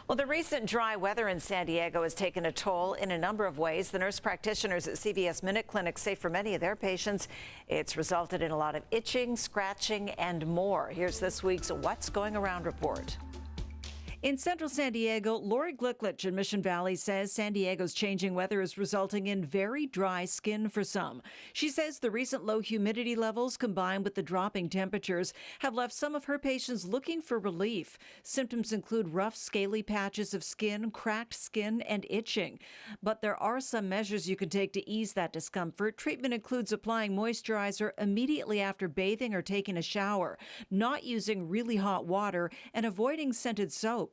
Well, the recent dry weather in San Diego has taken a toll in a number of ways. The nurse practitioners at CVS Minute Clinic say for many of their patients, it's resulted in a lot of itching, scratching, and more. Here's this week's What's Going Around report. In central San Diego, Lori Glicklich in Mission Valley says San Diego's changing weather is resulting in very dry skin for some. She says the recent low humidity levels combined with the dropping temperatures have left some of her patients looking for relief. Symptoms include rough, scaly patches of skin, cracked skin, and itching. But there are some measures you can take to ease that discomfort. Treatment includes applying moisturizer immediately after bathing or taking a shower, not using really hot water, and avoiding scented soap.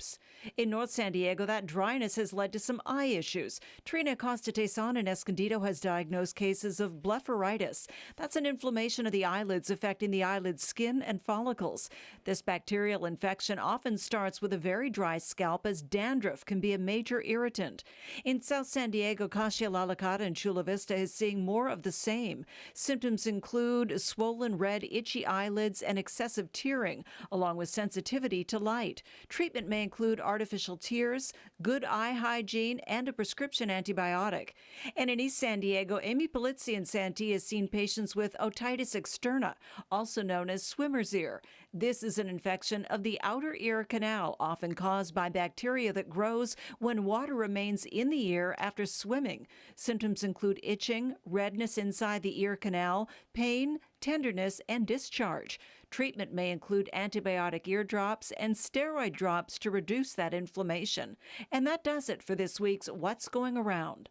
In North San Diego, that dryness has led to some eye issues. Trina Acosta-Teson in Escondido has diagnosed cases of BLEPHARITIS. That's an inflammation of the eyelids affecting the eyelid skin and follicles. This bacterial infection often starts with a very dry scalp, as dandruff can be a major irritant. In South San Diego, Kasia Lalacata in Chula Vista is seeing more of the same. Symptoms include swollen red, itchy eyelids and excessive tearing, along with sensitivity to light. Treatment may include artificial tears, good eye hygiene, and a prescription antibiotic. And in East San Diego, Amy Polizzi in Santee has seen patients with otitis externa, also known as swimmer's ear. This is an infection of the outer ear canal, often caused by bacteria that grows when water remains in the ear after swimming. Symptoms include itching, redness inside the ear canal, pain, tenderness, and discharge. Treatment may include antibiotic ear drops and steroid drops to reduce that inflammation. And that does it for this week's What's Going Around.